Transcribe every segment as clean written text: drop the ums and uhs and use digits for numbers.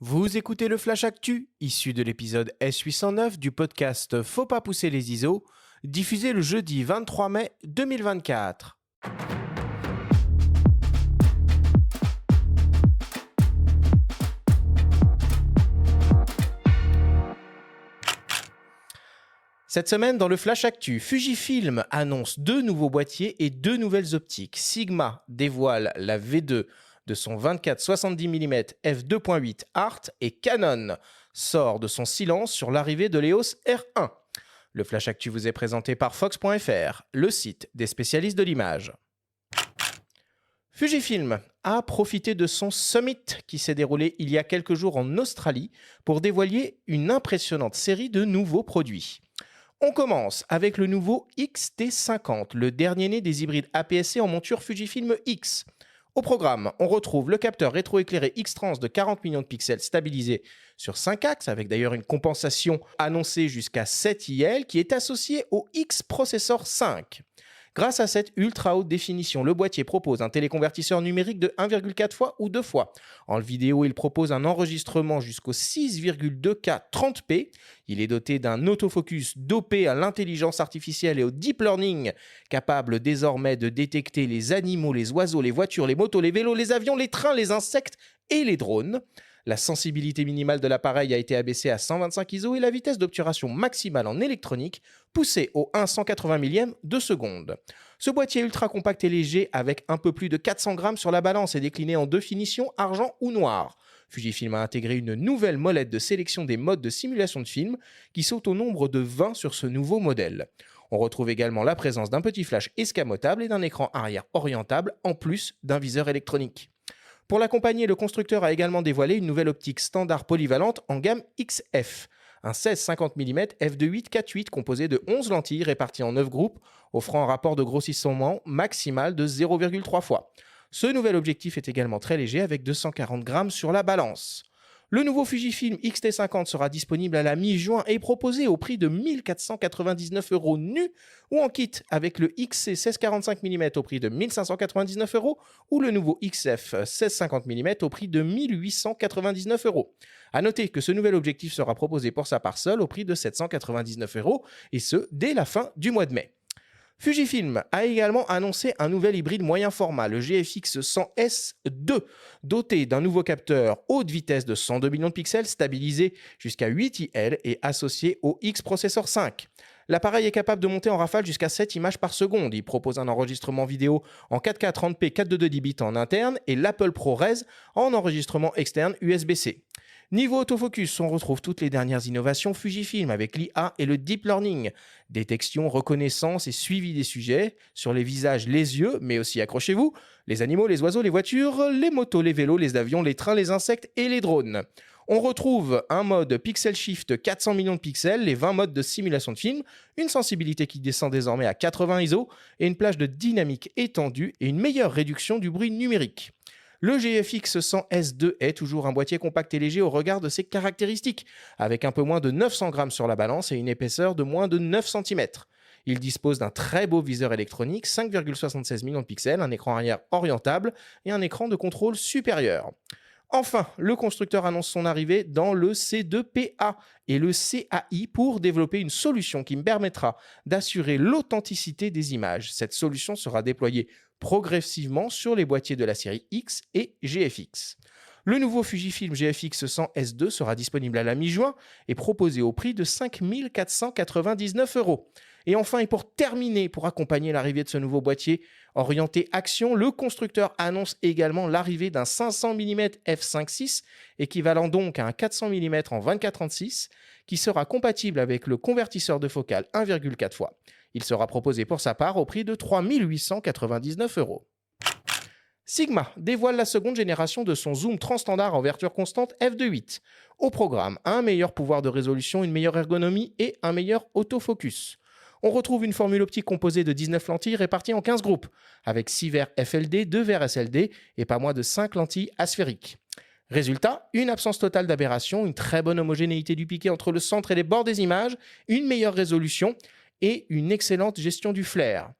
Vous écoutez le Flash Actu, issu de l'épisode S809 du podcast Faut pas pousser les ISO, diffusé le jeudi 23 mai 2024. Cette semaine, dans le Flash Actu, Fujifilm annonce 2 nouveaux boîtiers et 2 nouvelles optiques. Sigma dévoile la V2 de son 24-70 mm f2.8 Art et Canon sort de son silence sur l'arrivée de l'EOS R1. Le Flash Actu vous est présenté par Fox.fr, le site des spécialistes de l'image. Fujifilm a profité de son Summit qui s'est déroulé il y a quelques jours en Australie pour dévoiler une impressionnante série de nouveaux produits. On commence avec le nouveau X-T50, le dernier né des hybrides APS-C en monture Fujifilm X. Au programme, on retrouve le capteur rétroéclairé X-Trans de 40 millions de pixels stabilisé sur 5 axes, avec d'ailleurs une compensation annoncée jusqu'à 7 IL qui est associée au X-Processor 5. Grâce à cette ultra haute définition, le boîtier propose un téléconvertisseur numérique de 1,4 fois ou 2 fois. En vidéo, il propose un enregistrement jusqu'au 6,2K 30p. Il est doté d'un autofocus dopé à l'intelligence artificielle et au deep learning, capable désormais de détecter les animaux, les oiseaux, les voitures, les motos, les vélos, les avions, les trains, les insectes et les drones. La sensibilité minimale de l'appareil a été abaissée à 125 ISO et la vitesse d'obturation maximale en électronique poussée au 1/180 millième de seconde. Ce boîtier ultra compact et léger avec un peu plus de 400 grammes sur la balance est décliné en 2 finitions, argent ou noir. Fujifilm a intégré une nouvelle molette de sélection des modes de simulation de film qui sont au nombre de 20 sur ce nouveau modèle. On retrouve également la présence d'un petit flash escamotable et d'un écran arrière orientable en plus d'un viseur électronique. Pour l'accompagner, le constructeur a également dévoilé une nouvelle optique standard polyvalente en gamme XF. Un 16-50 mm f2.8 4.8 composé de 11 lentilles réparties en 9 groupes, offrant un rapport de grossissement maximal de 0,3 fois. Ce nouvel objectif est également très léger avec 240 grammes sur la balance. Le nouveau Fujifilm X-T50 sera disponible à la mi-juin et proposé au prix de 1 499 € nu ou en kit avec le XC 16-45 mm au prix de 1 599 € ou le nouveau XF 16-50 mm au prix de 1 899 €. A noter que ce nouvel objectif sera proposé pour sa part seule au prix de 799 € et ce dès la fin du mois de mai. Fujifilm a également annoncé un nouvel hybride moyen format, le GFX 100S2, doté d'un nouveau capteur haute vitesse de 102 millions de pixels stabilisé jusqu'à 8 IL et associé au X-Processor 5. L'appareil est capable de monter en rafale jusqu'à 7 images par seconde. Il propose un enregistrement vidéo en 4K 30p 422 bits en interne et l'Apple ProRes en enregistrement externe USB-C. Niveau autofocus, on retrouve toutes les dernières innovations Fujifilm avec l'IA et le deep learning. Détection, reconnaissance et suivi des sujets sur les visages, les yeux, mais aussi, accrochez-vous, les animaux, les oiseaux, les voitures, les motos, les vélos, les avions, les trains, les insectes et les drones. On retrouve un mode Pixel Shift 400 millions de pixels, les 20 modes de simulation de film, une sensibilité qui descend désormais à 80 ISO et une plage de dynamique étendue et une meilleure réduction du bruit numérique. Le GFX 100S2 est toujours un boîtier compact et léger au regard de ses caractéristiques, avec un peu moins de 900 grammes sur la balance et une épaisseur de moins de 9 cm. Il dispose d'un très beau viseur électronique, 5,76 millions de pixels, un écran arrière orientable et un écran de contrôle supérieur. Enfin, le constructeur annonce son arrivée dans le C2PA et le CAI pour développer une solution qui me permettra d'assurer l'authenticité des images. Cette solution sera déployée progressivement sur les boîtiers de la série X et GFX. Le nouveau Fujifilm GFX 100S2 sera disponible à la mi-juin et proposé au prix de 5 499 €. Et enfin, et pour terminer, pour accompagner l'arrivée de ce nouveau boîtier orienté action, le constructeur annonce également l'arrivée d'un 500 mm f5.6, équivalent donc à un 400 mm en 24-36, qui sera compatible avec le convertisseur de focale 1,4 fois. Il sera proposé pour sa part au prix de 3 899 €. Sigma dévoile la seconde génération de son zoom transstandard en ouverture constante f2.8. Au programme, un meilleur pouvoir de résolution, une meilleure ergonomie et un meilleur autofocus. On retrouve une formule optique composée de 19 lentilles réparties en 15 groupes, avec 6 verres FLD, 2 verres SLD et pas moins de 5 lentilles asphériques. Résultat, une absence totale d'aberration, une très bonne homogénéité du piqué entre le centre et les bords des images, une meilleure résolution et une excellente gestion du flair.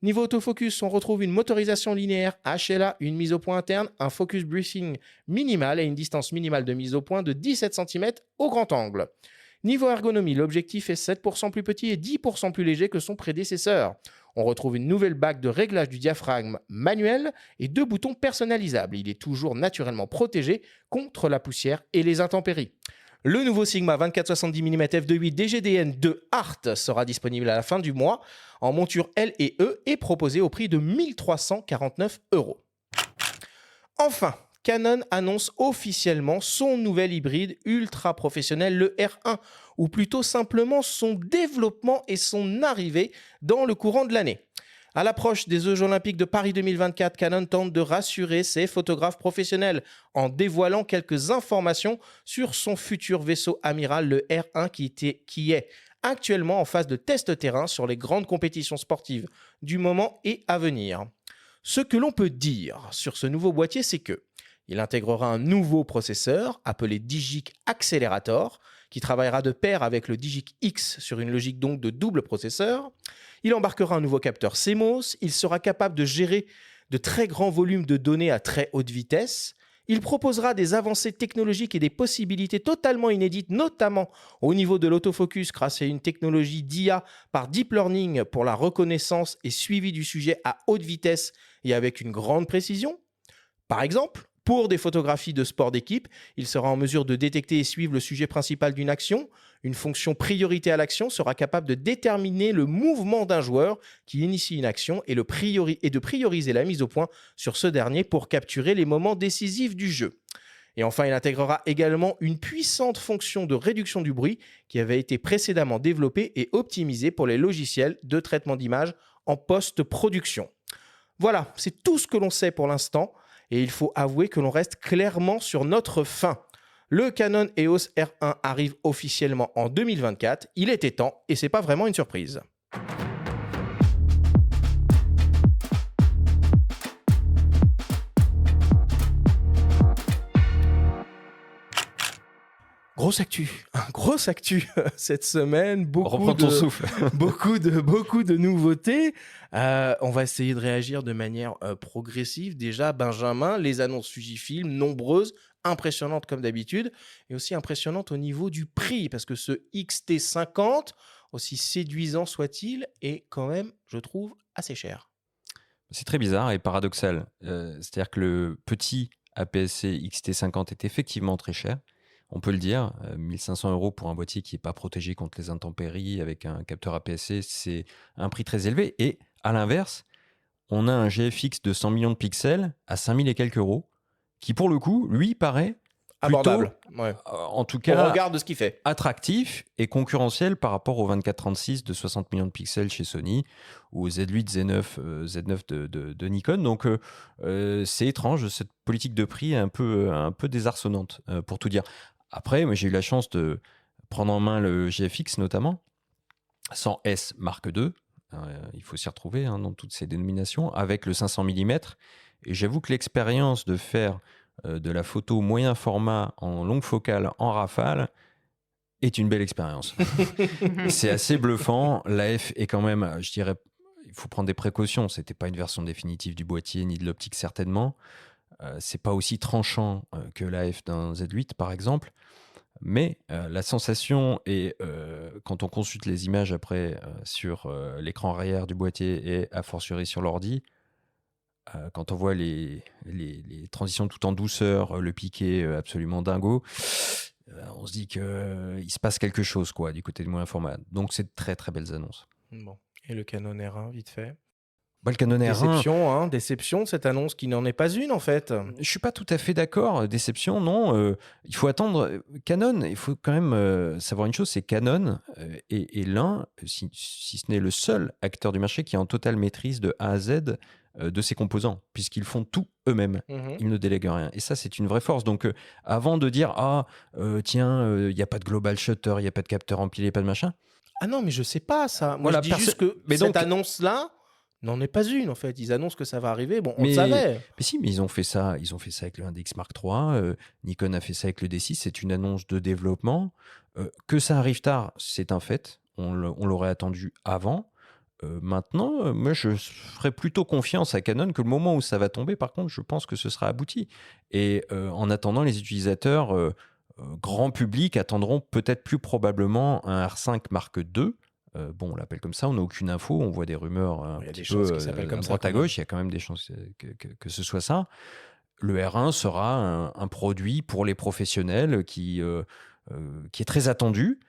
Niveau autofocus, on retrouve une motorisation linéaire HLA, une mise au point interne, un focus briefing minimal et une distance minimale de mise au point de 17 cm au grand angle. Niveau ergonomie, l'objectif est 7% plus petit et 10% plus léger que son prédécesseur. On retrouve une nouvelle bague de réglage du diaphragme manuel et 2 boutons personnalisables. Il est toujours naturellement protégé contre la poussière et les intempéries. Le nouveau Sigma 24-70 mm f2.8 DGDN2 Art sera disponible à la fin du mois en monture L et E et proposé au prix de 1 349 €. Enfin, Canon annonce officiellement son nouvel hybride ultra professionnel, le R1, ou plutôt simplement son développement et son arrivée dans le courant de l'année. À l'approche des Jeux Olympiques de Paris 2024, Canon tente de rassurer ses photographes professionnels en dévoilant quelques informations sur son futur vaisseau amiral, le R1, qui est actuellement en phase de test terrain sur les grandes compétitions sportives du moment et à venir. Ce que l'on peut dire sur ce nouveau boîtier, c'est que il intégrera un nouveau processeur appelé Digic Accelerator qui travaillera de pair avec le Digic X sur une logique donc de double processeur. Il embarquera un nouveau capteur CMOS. Il sera capable de gérer de très grands volumes de données à très haute vitesse. Il proposera des avancées technologiques et des possibilités totalement inédites, notamment au niveau de l'autofocus grâce à une technologie d'IA par deep learning pour la reconnaissance et suivi du sujet à haute vitesse et avec une grande précision. Par exemple, pour des photographies de sport d'équipe, il sera en mesure de détecter et suivre le sujet principal d'une action. Une fonction priorité à l'action sera capable de déterminer le mouvement d'un joueur qui initie une action et de prioriser la mise au point sur ce dernier pour capturer les moments décisifs du jeu. Et enfin, il intégrera également une puissante fonction de réduction du bruit qui avait été précédemment développée et optimisée pour les logiciels de traitement d'image en post-production. Voilà, c'est tout ce que l'on sait pour l'instant. Et il faut avouer que l'on reste clairement sur notre faim. Le Canon EOS R1 arrive officiellement en 2024. Il était temps et c'est pas vraiment une surprise. Grosse actu cette semaine, Reprends ton souffle. beaucoup de nouveautés. On va essayer de réagir de manière progressive. Déjà, Benjamin, les annonces Fujifilm, nombreuses, impressionnantes comme d'habitude, et aussi impressionnantes au niveau du prix, parce que ce XT50, aussi séduisant soit-il, est quand même, je trouve, assez cher. C'est très bizarre et paradoxal. C'est-à-dire que le petit APS-C XT50 est effectivement très cher. On peut le dire, 1 500 € pour un boîtier qui n'est pas protégé contre les intempéries avec un capteur APS-C, c'est un prix très élevé. Et à l'inverse, on a un GFX de 100 millions de pixels à 5 000 et quelques euros, qui pour le coup, lui, paraît plutôt, abordable. Ouais. En tout On cas, regarde ce qu'il fait. attractif et concurrentiel par rapport au 24-36 de 60 millions de pixels chez Sony ou au Z8, Z9 de Nikon. Donc, c'est étrange, cette politique de prix un peu désarçonnante, pour tout dire. Après, moi, j'ai eu la chance de prendre en main le GFX notamment, 100S Mark II. Il faut s'y retrouver dans toutes ces dénominations, avec le 500 mm. Et j'avoue que l'expérience de faire de la photo moyen format en longue focale en rafale est une belle expérience. C'est assez bluffant. L'AF est quand même, je dirais, il faut prendre des précautions. C'était pas une version définitive du boîtier ni de l'optique certainement. C'est pas aussi tranchant que l'AF d'un Z8 par exemple. Mais la sensation, et quand on consulte les images après sur l'écran arrière du boîtier et a fortiori sur l'ordi, quand on voit les transitions tout en douceur, le piqué absolument dingo, on se dit qu'il se passe quelque chose quoi, du côté du moyen format. Donc c'est de très très belles annonces. Bon. Et le Canon R1, vite fait. Le Canon R1, Déception de cette annonce qui n'en est pas une en fait. Je suis pas tout à fait d'accord. Déception, non. Il faut attendre. Canon, il faut quand même savoir une chose, c'est Canon est l'un, si ce n'est le seul acteur du marché qui est en totale maîtrise de A à Z de ses composants, puisqu'ils font tout eux-mêmes. Ils ne délèguent rien. Et ça, c'est une vraie force. Donc, avant de dire, tiens, il n'y a pas de global shutter, il n'y a pas de capteur empilé, pas de machin. Ah non, mais je sais pas ça. Moi, Voilà, je dis juste que cette annonce-là n'en est pas une en fait. Ils annoncent que ça va arriver. Bon, on le savait. Mais si, mais ils ont fait ça avec le 1DX Mark III. Nikon a fait ça avec le D6. C'est une annonce de développement. Que ça arrive tard, c'est un fait. On l'aurait attendu avant. Maintenant, moi, je ferais plutôt confiance à Canon que le moment où ça va tomber, par contre, je pense que ce sera abouti. Et en attendant, les utilisateurs grand public attendront peut-être plus probablement un R5 Mark II. Bon, on l'appelle comme ça, on n'a aucune info, on voit des rumeurs un Il y a des petit chances peu qu'il s'appelle à comme ça droite quand à même. gauche, il y a quand même des chances que ce soit ça. Le R1 sera un produit pour les professionnels qui est très attendu,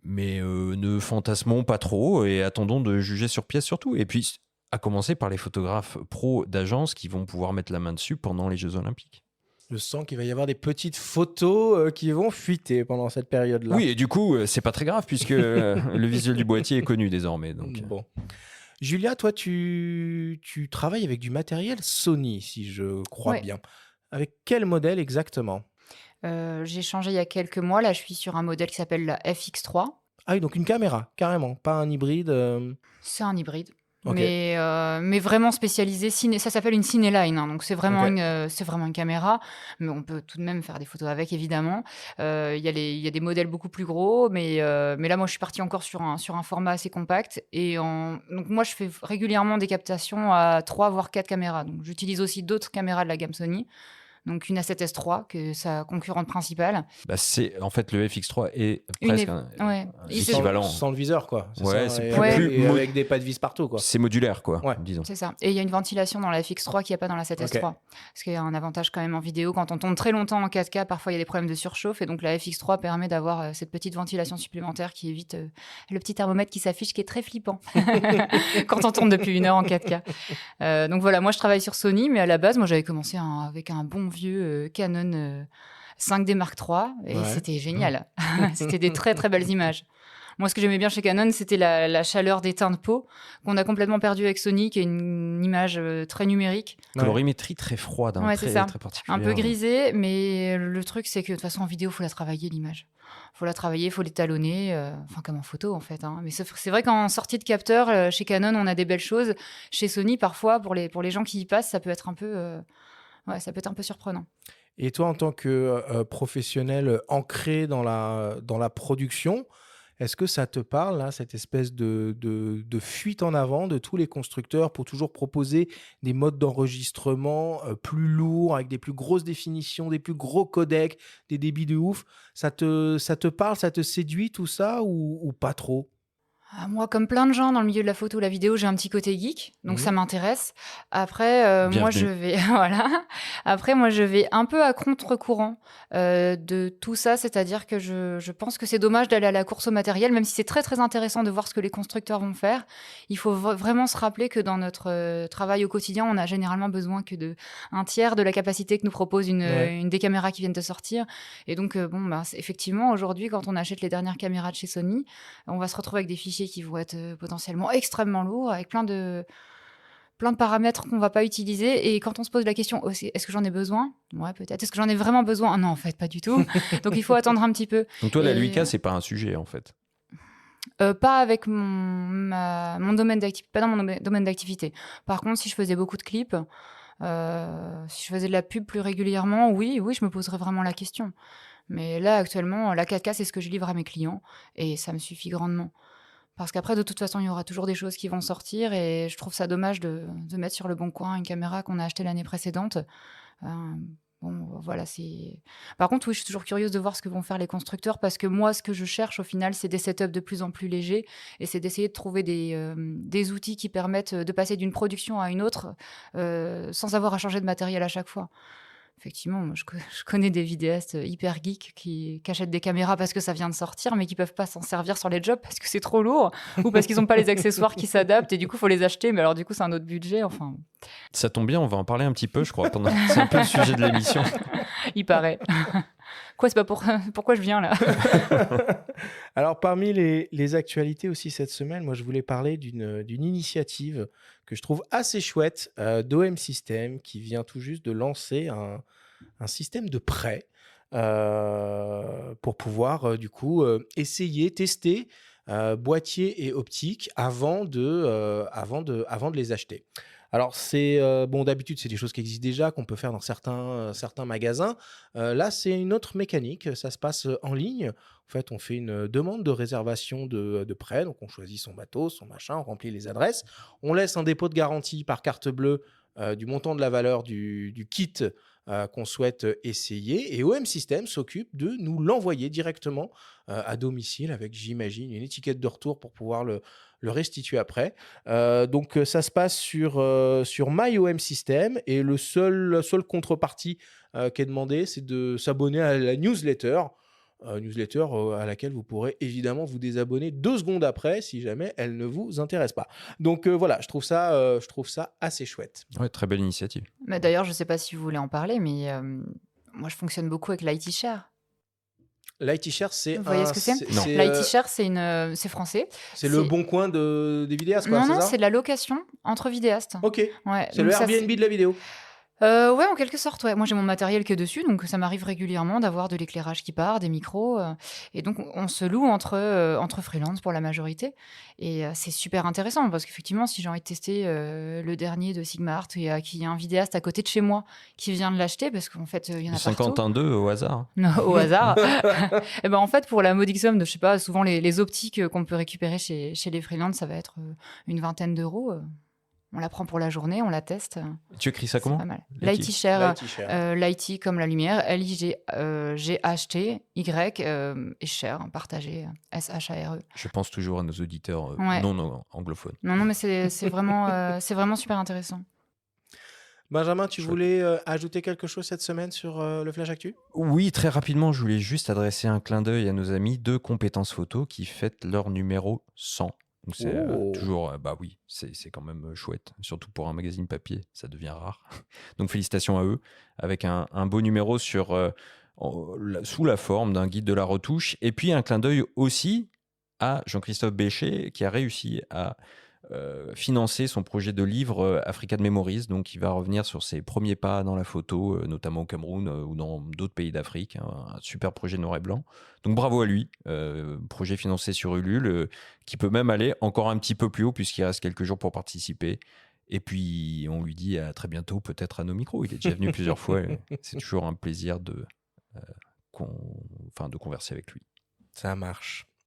mais ne fantasmons pas trop et attendons de juger sur pièce surtout. Et puis, à commencer par les photographes pros d'agence qui vont pouvoir mettre la main dessus pendant les Jeux Olympiques. Je sens qu'il va y avoir des petites photos qui vont fuiter pendant cette période-là. Oui, et du coup, c'est pas très grave puisque le visuel du boîtier est connu désormais. Donc. Bon. Julia, toi, tu travailles avec du matériel Sony, si je crois Ouais. bien. Avec quel modèle exactement? J'ai changé il y a quelques mois. Là, je suis sur un modèle qui s'appelle la FX3. Ah oui, donc une caméra, carrément, pas un hybride. C'est un hybride. Ok. Mais vraiment spécialisé. Ça s'appelle une Cineline, hein, donc c'est vraiment, Ok. c'est vraiment une caméra. Mais on peut tout de même faire des photos avec, évidemment. Il y a des modèles beaucoup plus gros, mais là, moi, je suis partie encore sur un format assez compact. Donc, moi, je fais régulièrement des captations à 3 voire 4 caméras. Donc, j'utilise aussi d'autres caméras de la gamme Sony. Donc, une A7S3, que est sa concurrente principale. Bah, en fait, le FX3 est Une presque ouais. équivalent. Sans le viseur, quoi. C'est Ouais, ça, c'est et plus- et avec des pas de vis partout, quoi. C'est modulaire, quoi, Ouais. disons. C'est ça. Et il y a une ventilation dans la FX3 qu'il n'y a pas dans la 7S3. Ce qui est un avantage quand même en vidéo. Quand on tourne très longtemps en 4K, parfois il y a des problèmes de surchauffe. Et donc la FX3 permet d'avoir cette petite ventilation supplémentaire qui évite le petit thermomètre qui s'affiche, qui est très flippant quand on tourne depuis 1 heure en 4K. Donc voilà, moi je travaille sur Sony, mais à la base, moi j'avais commencé avec un bon vieux Canon 5D Mark III. Et Ouais. c'était génial. C'était des très très belles images. Moi, ce que j'aimais bien chez Canon, c'était la chaleur des teints de peau qu'on a complètement perdu avec Sony, qui est une image très numérique, Colorimétrie très froide, hein, Ouais, c'est très, ça. très particulière. un peu grisée, mais le truc, c'est que de toute façon, en vidéo, il faut la travailler, l'image. Il faut la travailler, il faut l'étalonner, enfin comme en photo, en fait. Hein. Mais c'est vrai qu'en sortie de capteur, chez Canon, on a des belles choses. Chez Sony, parfois, pour les gens qui y passent, ça peut être un peu, ça peut être un peu surprenant. Et toi, en tant que professionnel ancré dans la production, est-ce que ça te parle, là, cette espèce de fuite en avant de tous les constructeurs pour toujours proposer des modes d'enregistrement plus lourds, avec des plus grosses définitions, des plus gros codecs, des débits de ouf? Ça te parle, ça te séduit tout ça ou pas trop? Ah, moi, comme plein de gens dans le milieu de la photo ou la vidéo, j'ai un petit côté geek, donc ça m'intéresse. Après, moi, je Bienvenue. vais, voilà. Après, moi, je vais un peu à contre-courant de tout ça, c'est-à-dire que je pense que c'est dommage d'aller à la course au matériel, même si c'est très très intéressant de voir ce que les constructeurs vont faire. Il faut vraiment se rappeler que dans notre travail au quotidien, on a généralement besoin que de un tiers de la capacité que nous propose Ouais. une des caméras qui viennent de sortir. Et donc, effectivement, aujourd'hui, quand on achète les dernières caméras de chez Sony, on va se retrouver avec des fichiers qui vont être potentiellement extrêmement lourds, avec plein de paramètres qu'on va pas utiliser. Et quand on se pose la question, est-ce que j'en ai besoin? Ouais, peut-être. Est-ce que j'en ai vraiment besoin? Non, en fait, pas du tout. Donc, il faut attendre un petit peu. Donc toi, la Et- 8K, c'est pas un sujet, en fait. Pas avec mon domaine d'activité, pas dans mon domaine d'activité. Par contre, si je faisais beaucoup de clips, si je faisais de la pub plus régulièrement, oui, je me poserais vraiment la question. Mais là, actuellement, la 4K, c'est ce que je livre à mes clients et ça me suffit grandement. Parce qu'après, de toute façon, il y aura toujours des choses qui vont sortir et je trouve ça dommage de mettre sur le bon coin une caméra qu'on a achetée l'année précédente. Euh, bon, voilà, c'est... Par contre, oui, je suis toujours curieuse de voir ce que vont faire les constructeurs parce que moi, ce que je cherche au final, c'est des setups de plus en plus légers et c'est d'essayer de trouver des outils qui permettent de passer d'une production à une autre sans avoir à changer de matériel à chaque fois. Effectivement, moi, je connais des vidéastes hyper geeks qui achètent des caméras parce que ça vient de sortir, mais qui peuvent pas s'en servir sur les jobs parce que c'est trop lourd ou parce qu'ils n'ont pas les accessoires qui s'adaptent et du coup, il faut les acheter. Mais alors, du coup, c'est un autre budget. Enfin, Ça tombe bien, on va en parler un petit peu, je crois. C'est un peu le sujet de l'émission. il paraît. Quoi, c'est pas pourquoi je viens là? Alors, parmi les actualités aussi cette semaine, moi, je voulais parler d'une initiative que je trouve assez chouette d'OM System qui vient tout juste de lancer un système de prêt pour pouvoir, du coup, essayer, tester boîtier et optique avant de les acheter. Alors, bon, d'habitude, c'est des choses qui existent déjà, qu'on peut faire dans certains magasins. Là, c'est une autre mécanique. Ça se passe en ligne. En fait, on fait une demande de réservation de prêt. Donc, on choisit son bateau, son machin, on remplit les adresses. On laisse un dépôt de garantie par carte bleue du montant de la valeur du kit qu'on souhaite essayer. Et OM System s'occupe de nous l'envoyer directement à domicile avec, j'imagine, une étiquette de retour pour pouvoir le restituer après. Donc, ça se passe sur MyOM System et la seule contrepartie qui est demandée, c'est de s'abonner à la newsletter. À laquelle vous pourrez évidemment vous désabonner 2 secondes après si jamais elle ne vous intéresse pas. Donc voilà, je trouve ça assez chouette. Ouais, très belle initiative. Mais d'ailleurs, je ne sais pas si vous voulez en parler, mais moi, je fonctionne beaucoup avec l'IT-Share. L'IT-Share, c'est Vous voyez ce que c'est? Non. L'IT-Share, c'est français. c'est le bon coin des vidéastes, quoi, Non, c'est non, ça? c'est de la location entre vidéastes. Ok, Ouais, c'est le donc ça, Airbnb de la vidéo. Ouais, en quelque sorte, ouais. Moi, j'ai mon matériel qui est dessus, donc ça m'arrive régulièrement d'avoir de l'éclairage qui part, des micros, et donc on se loue entre freelance pour la majorité et c'est super intéressant parce qu'effectivement, si j'ai envie de tester, le dernier de Sigma Art et qu'il y a un vidéaste à côté de chez moi qui vient de l'acheter parce qu'en fait, il y en Le a partout. 51.2 au hasard. Non, au hasard. Et ben, en fait, pour la modique somme de, je sais pas, souvent les optiques qu'on peut récupérer chez les freelances, ça va être une vingtaine d'euros. On la prend pour la journée, on la teste. Tu écris ça C'est comment? pas mal. L'IT. L'IT-Share, L'IT-Share. l'IT comme la lumière, LIGHT-Y, et share, partagé, SHARE. Je pense toujours à nos auditeurs Ouais. non anglophones. Non, mais c'est vraiment super intéressant. Benjamin, tu Chouette. voulais ajouter quelque chose cette semaine sur le Flash Actu? Oui, très rapidement, je voulais juste adresser un clin d'œil à nos amis de Compétences Photo qui fêtent leur numéro 100. Donc c'est Oh. toujours, bah oui, c'est quand même chouette, surtout pour un magazine papier, ça devient rare. Donc félicitations à eux, avec un beau numéro sous la forme d'un guide de la retouche, et puis un clin d'œil aussi à Jean-Christophe Béchet qui a réussi à financer son projet de livre African Memories, donc il va revenir sur ses premiers pas dans la photo, notamment au Cameroun ou dans d'autres pays d'Afrique, un super projet noir et blanc. Donc bravo à lui, projet financé sur Ulule, qui peut même aller encore un petit peu plus haut puisqu'il reste quelques jours pour participer. Et puis on lui dit à très bientôt, peut-être à nos micros. Il est déjà venu plusieurs fois. C'est toujours un plaisir de converser avec lui. Ça marche.